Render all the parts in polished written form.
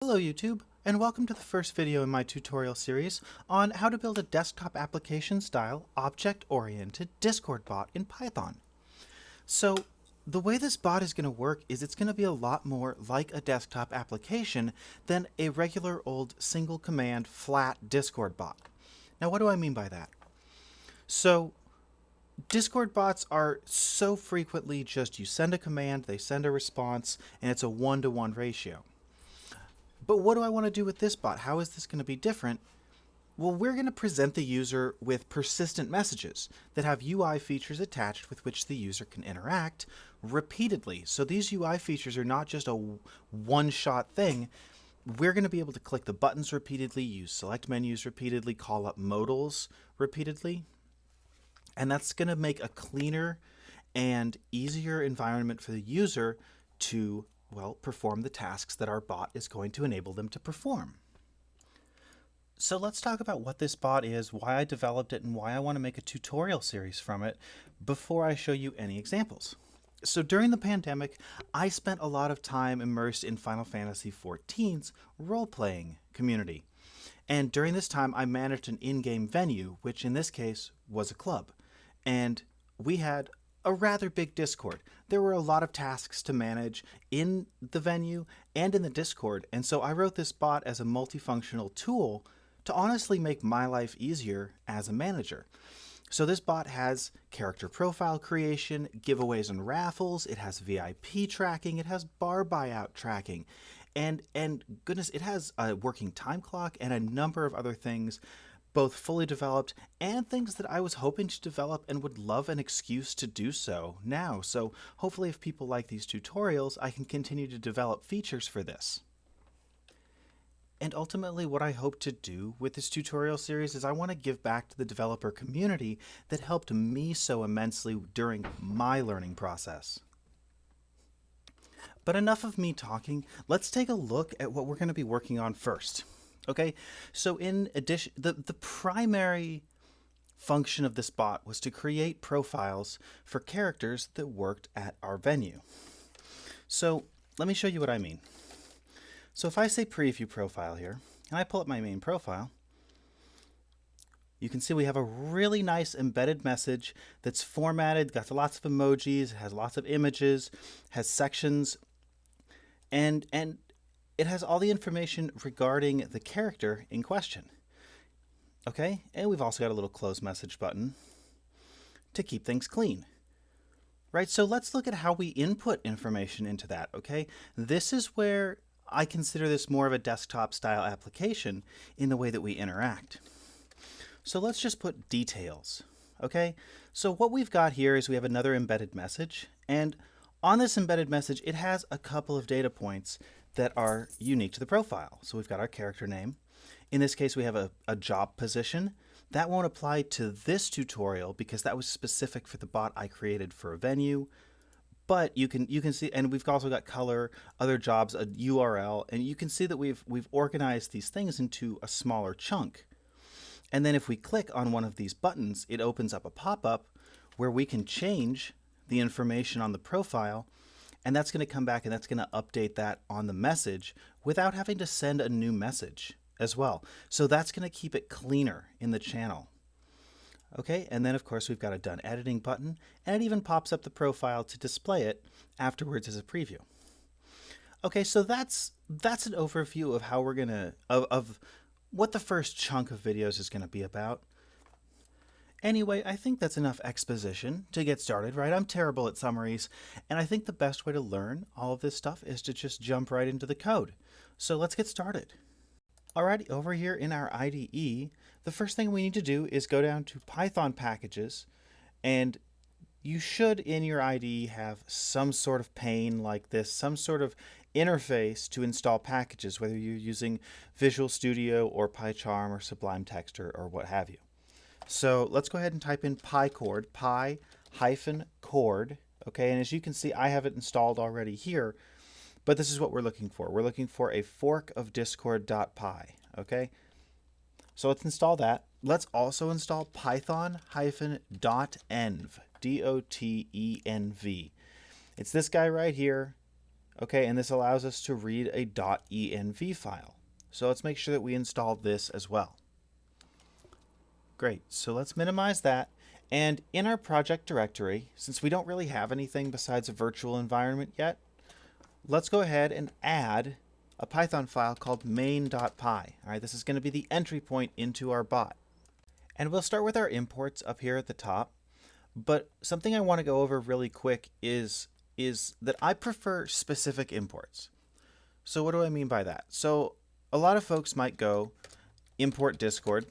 Hello YouTube, and welcome to the first video in my tutorial series on how to build a desktop application style object-oriented Discord bot in Python. So the way this bot is going to work is it's going to be a lot more like a desktop application than a regular old single command flat Discord bot. Now what do I mean by that? So Discord bots are so frequently just you send a command, they send a response, and it's a 1-to-1 ratio. But what do I want to do with this bot? How is this going to be different? Well, we're going to present the user with persistent messages that have UI features attached with which the user can interact repeatedly. So these UI features are not just a one-shot thing. We're going to be able to click the buttons repeatedly, use select menus repeatedly, call up modals repeatedly. And that's going to make a cleaner and easier environment for the user to perform the tasks that our bot is going to enable them to perform. So let's talk about what this bot is, why I developed it, and why I want to make a tutorial series from it before I show you any examples. So during the pandemic, I spent a lot of time immersed in Final Fantasy XIV's role-playing community. And during this time, I managed an in-game venue, which in this case was a club. And we had a rather big Discord. There were a lot of tasks to manage in the venue and in the Discord, and so I wrote this bot as a multifunctional tool to honestly make my life easier as a manager. So this bot has character profile creation, giveaways and raffles, it has VIP tracking, it has bar buyout tracking, and goodness, it has a working time clock and a number of other things, both fully developed and things that I was hoping to develop and would love an excuse to do so now. So hopefully if people like these tutorials, I can continue to develop features for this. And ultimately what I hope to do with this tutorial series is I want to give back to the developer community that helped me so immensely during my learning process. But enough of me talking, let's take a look at what we're going to be working on first. Okay, so in addition, the primary function of this bot was to create profiles for characters that worked at our venue. So let me show you what I mean. So if I say preview profile here, and I pull up my main profile, you can see we have a really nice embedded message that's formatted, got lots of emojis, has lots of images, has sections, and it has all the information regarding the character in question. Okay, and we've also got a little close message button to keep things clean. Right, so let's look at how we input information into that, okay? This is where I consider this more of a desktop style application in the way that we interact. So let's just put details, okay? So what we've got here is we have another embedded message, and on this embedded message, it has a couple of data points that are unique to the profile. So we've got our character name. In this case, we have a job position. That won't apply to this tutorial because that was specific for the bot I created for a venue. But you can see, and we've also got color, other jobs, a URL, and you can see that we've organized these things into a smaller chunk. And then if we click on one of these buttons, it opens up a pop-up where we can change the information on the profile, and that's going to come back and that's going to update that on the message without having to send a new message as well. So that's going to keep it cleaner in the channel. Okay, and then of course we've got a done editing button, and it even pops up the profile to display it afterwards as a preview. Okay, so that's an overview of how we're going to, of what the first chunk of videos is going to be about. Anyway, I think that's enough exposition to get started, right? I'm terrible at summaries, and I think the best way to learn all of this stuff is to just jump right into the code. So let's get started. Alrighty, over here in our IDE, the first thing we need to do is go down to Python packages, and you should in your IDE have some sort of pane like this, some sort of interface to install packages, whether you're using Visual Studio or PyCharm or Sublime Text or what have you. So let's go ahead and type in PyChord, py-chord, okay, and as you can see, I have it installed already here, but this is what we're looking for. We're looking for a fork of discord.py, okay? So let's install that. Let's also install python-.env, D-O-T-E-N-V. It's this guy right here. Okay, and this allows us to read a .env file. So let's make sure that we install this as well. Great, so let's minimize that. And in our project directory, since we don't really have anything besides a virtual environment yet, let's go ahead and add a Python file called main.py. All right, this is going to be the entry point into our bot. And we'll start with our imports up here at the top. But something I want to go over really quick is that I prefer specific imports. So what do I mean by that? So a lot of folks might go import Discord.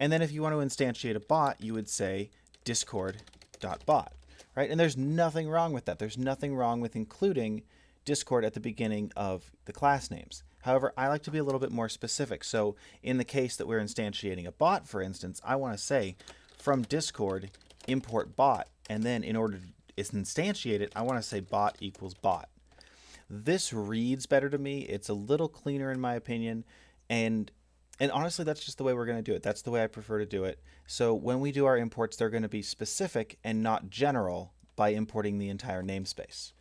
And then if you want to instantiate a bot, you would say discord.bot, right? And there's nothing wrong with that. There's nothing wrong with including Discord at the beginning of the class names. However, I like to be a little bit more specific. So in the case that we're instantiating a bot, for instance, I want to say from Discord import bot, and then in order to instantiate it, I want to say bot equals bot. This reads better to me. It's a little cleaner in my opinion, and honestly, that's just the way we're going to do it. That's the way I prefer to do it. So when we do our imports, they're going to be specific and not general by importing the entire namespace.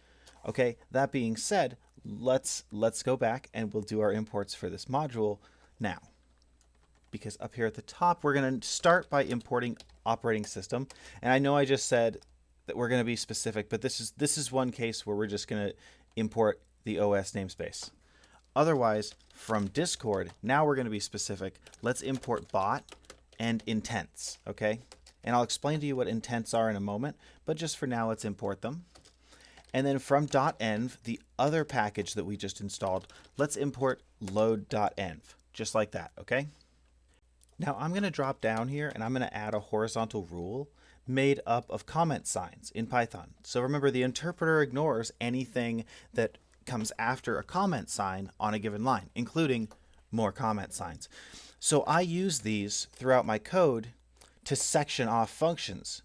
Okay, that being said, let's go back and we'll do our imports for this module now. Because up here at the top, we're going to start by importing operating system. And I know I just said that we're going to be specific, but this is one case where we're just going to import the OS namespace. Otherwise, from Discord, now we're going to be specific. Let's import bot and intents, okay? And I'll explain to you what intents are in a moment, but just for now, let's import them. And then from .env, the other package that we just installed, let's import load.env, just like that, okay? Now I'm going to drop down here and I'm going to add a horizontal rule made up of comment signs in Python. So remember, the interpreter ignores anything that comes after a comment sign on a given line, including more comment signs. So I use these throughout my code to section off functions.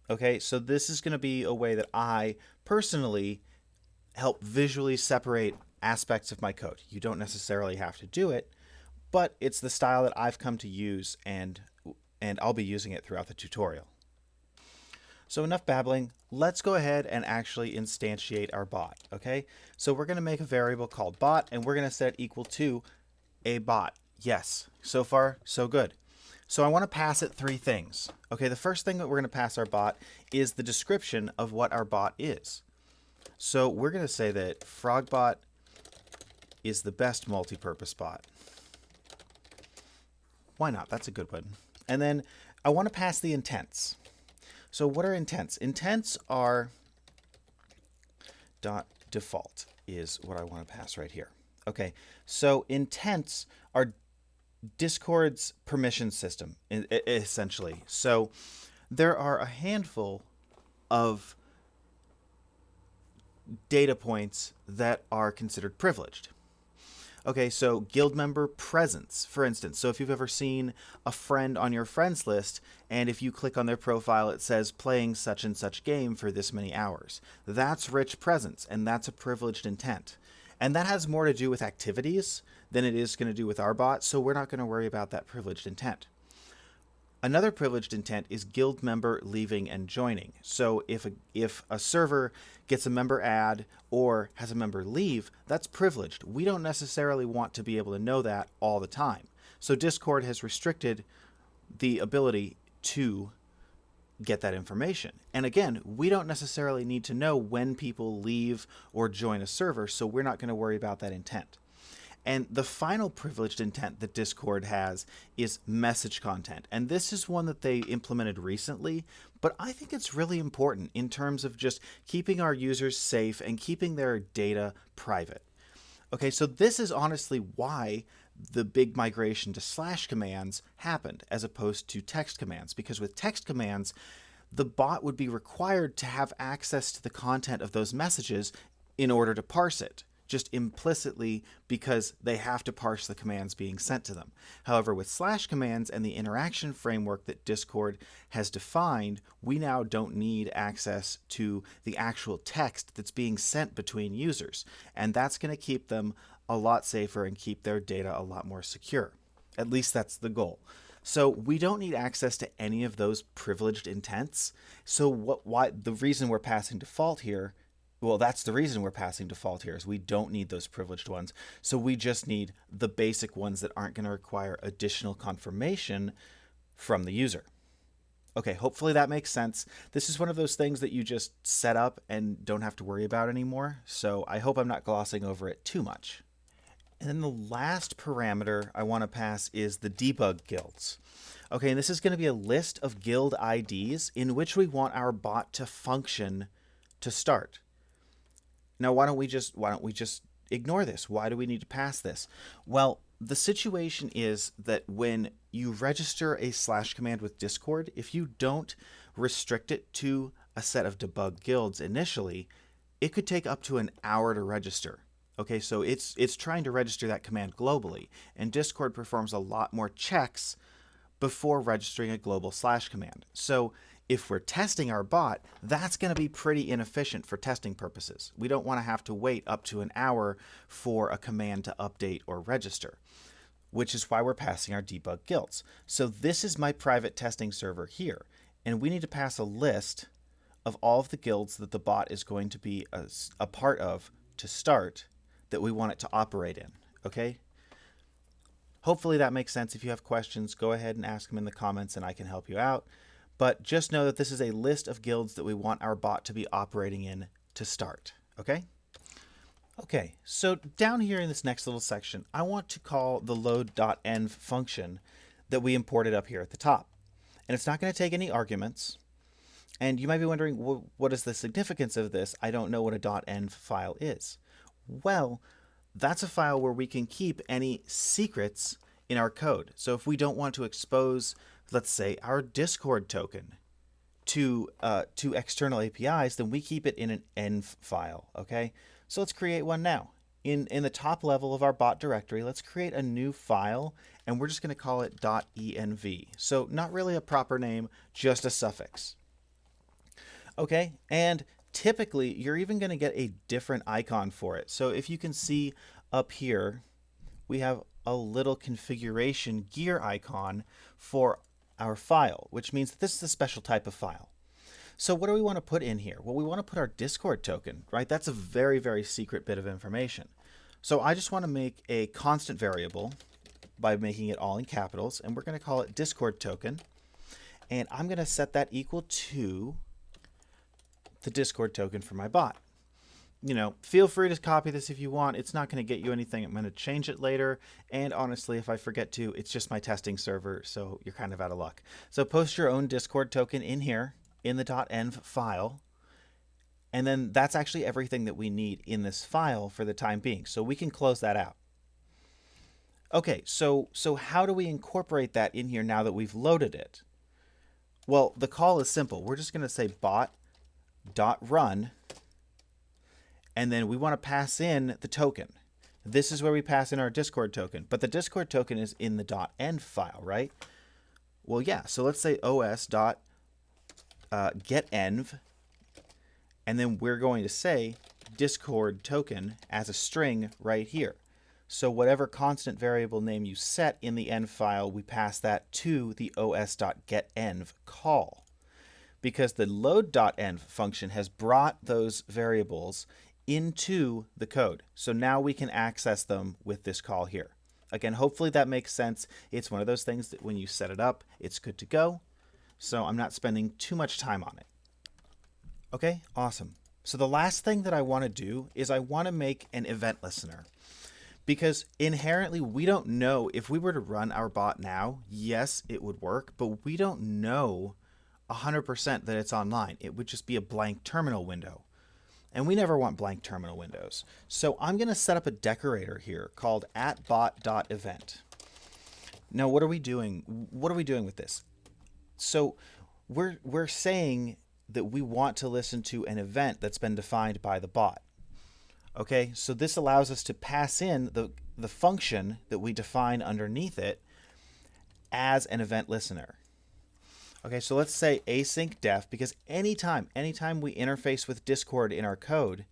Okay, so this is going to be a way that I personally help visually separate aspects of my code. You don't necessarily have to do it, but it's the style that I've come to use, and I'll be using it throughout the tutorial. So enough babbling, let's go ahead and actually instantiate our bot, okay? So we're going to make a variable called bot, and we're going to set it equal to a bot. Yes, so far, so good. So I want to pass it three things. Okay, the first thing that we're going to pass our bot is the description of what our bot is. So we're going to say that Frogbot is the best multi-purpose bot. Why not? That's a good one. And then I want to pass the intents. So what are intents? Intents are .default is what I want to pass right here. Okay, so intents are Discord's permission system, essentially. So there are a handful of data points that are considered privileged. Okay, so guild member presence, for instance. So if you've ever seen a friend on your friends list, and if you click on their profile, it says playing such and such game for this many hours. That's rich presence, and that's a privileged intent. And that has more to do with activities than it is going to do with our bot, so we're not going to worry about that privileged intent. Another privileged intent is guild member leaving and joining. So if a server gets a member add or has a member leave, that's privileged. We don't necessarily want to be able to know that all the time. So Discord has restricted the ability to get that information. And again, we don't necessarily need to know when people leave or join a server, so we're not going to worry about that intent. And the final privileged intent that Discord has is message content. And this is one that they implemented recently, but I think it's really important in terms of just keeping our users safe and keeping their data private. Okay, so this is honestly why the big migration to slash commands happened as opposed to text commands, because with text commands, the bot would be required to have access to the content of those messages in order to parse it, just implicitly, because they have to parse the commands being sent to them. However, with slash commands and the interaction framework that Discord has defined, we now don't need access to the actual text that's being sent between users. And that's going to keep them a lot safer and keep their data a lot more secure. At least that's the goal. So we don't need access to any of those privileged intents. So why the reason we're passing default here Well, that's the reason we're passing default here is we don't need those privileged ones. So we just need the basic ones that aren't going to require additional confirmation from the user. Okay, hopefully that makes sense. This is one of those things that you just set up and don't have to worry about anymore. So I hope I'm not glossing over it too much. And then the last parameter I want to pass is the debug guilds. Okay, and this is going to be a list of guild IDs in which we want our bot to function to start. Now, why don't we just ignore this? Why do we need to pass this? Well, the situation is that when you register a / command with Discord, if you don't restrict it to a set of debug guilds initially, it could take up to an hour to register. Okay, so it's trying to register that command globally, and Discord performs a lot more checks before registering a global / command. So if we're testing our bot, that's going to be pretty inefficient for testing purposes. We don't want to have to wait up to an hour for a command to update or register, which is why we're passing our debug guilds. So this is my private testing server here, and we need to pass a list of all of the guilds that the bot is going to be a part of to start that we want it to operate in, okay? Hopefully that makes sense. If you have questions, go ahead and ask them in the comments and I can help you out. But just know that this is a list of guilds that we want our bot to be operating in to start, okay? Okay, so down here in this next little section, I want to call the load.env function that we imported up here at the top. And it's not going to take any arguments. And you might be wondering, well, what is the significance of this? I don't know what a .env file is. Well, that's a file where we can keep any secrets in our code. So if we don't want to expose, let's say, our Discord token to external APIs, then we keep it in an env file, okay? So let's create one now. In the top level of our bot directory, let's create a new file, and we're just going to call it .env. So not really a proper name, just a suffix. Okay, and typically you're even going to get a different icon for it. So if you can see up here, we have a little configuration gear icon for our file, which means that this is a special type of file. So what do we want to put in here? Well, we want to put our Discord token, right? That's a very, very secret bit of information. So I just want to make a constant variable by making it all in capitals, and we're going to call it Discord token. And I'm going to set that equal to the Discord token for my bot. You know, feel free to copy this if you want. It's not going to get you anything. I'm going to change it later. And honestly, if I forget to, it's just my testing server, so you're kind of out of luck. So post your own Discord token in here in the .env file. And then that's actually everything that we need in this file for the time being. So we can close that out. Okay, so how do we incorporate that in here now that we've loaded it? Well, the call is simple. We're just going to say bot.run, and then we want to pass in the token. This is where we pass in our Discord token, but the Discord token is in the .env file, right? Well, yeah, so let's say os.getEnv, and then we're going to say Discord token as a string right here. So whatever constant variable name you set in the env file, we pass that to the os.getEnv call, because the load.env function has brought those variables into the code. So now we can access them with this call here. Again, hopefully that makes sense. It's one of those things that when you set it up, it's good to go. So I'm not spending too much time on it. Okay, awesome. So the last thing that I want to do is I want to make an event listener. Because inherently, we don't know if we were to run our bot now, yes, it would work, but we don't know 100% that it's online. It would just be a blank terminal window. And we never want blank terminal windows. So I'm going to set up a decorator here called @bot.event. Now, what are we doing? What are we doing with this? So we're saying that we want to listen to an event that's been defined by the bot. Okay, so this allows us to pass in the function that we define underneath it as an event listener. Okay, so let's say async def, because anytime we interface with Discord in our code,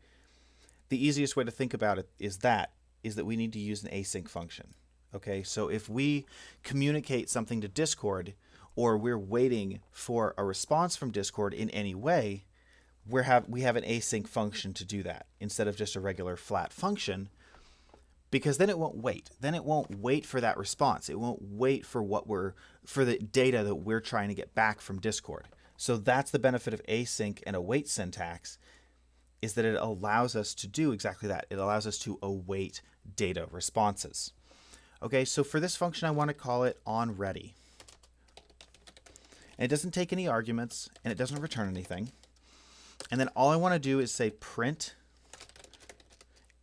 the easiest way to think about it is that we need to use an async function. Okay, so if we communicate something to Discord, or we're waiting for a response from Discord in any way, we have an async function to do that instead of just a regular flat function, because then it won't wait. Then it won't wait for that response. It won't wait for for the data that we're trying to get back from Discord. So that's the benefit of async and await syntax, is that it allows us to do exactly that. It allows us to await data responses. Okay, so for this function, I want to call it onReady. And it doesn't take any arguments, and it doesn't return anything. And then all I want to do is say print,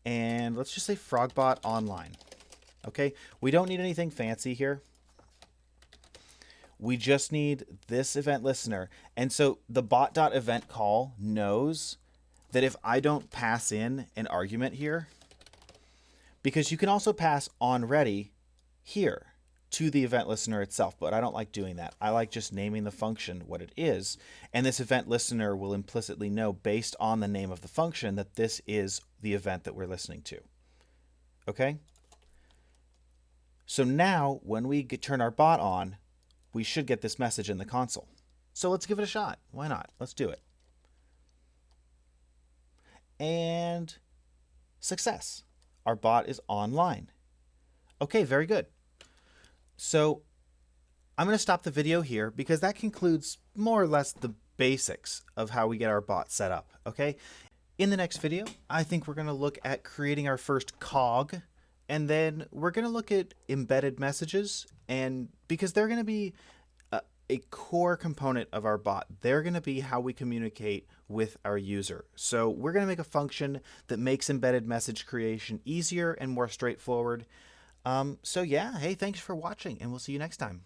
and let's just say frogbot online. Okay, we don't need anything fancy here. We just need this event listener. And so the bot.event call knows that if I don't pass in an argument here, because you can also pass onReady here to the event listener itself, but I don't like doing that. I like just naming the function what it is, and this event listener will implicitly know based on the name of the function that this is the event that we're listening to. Okay? So now when we turn our bot on, we should get this message in the console. So let's give it a shot. Why not? Let's do it. And success. Our bot is online. Okay, very good. So I'm going to stop the video here because that concludes more or less the basics of how we get our bot set up. Okay. In the next video, I think we're going to look at creating our first cog, and then we're going to look at embedded messages, and because they're going to be a core component of our bot. They're going to be how we communicate with our user. So we're going to make a function that makes embedded message creation easier and more straightforward. So yeah, hey, thanks for watching, and we'll see you next time.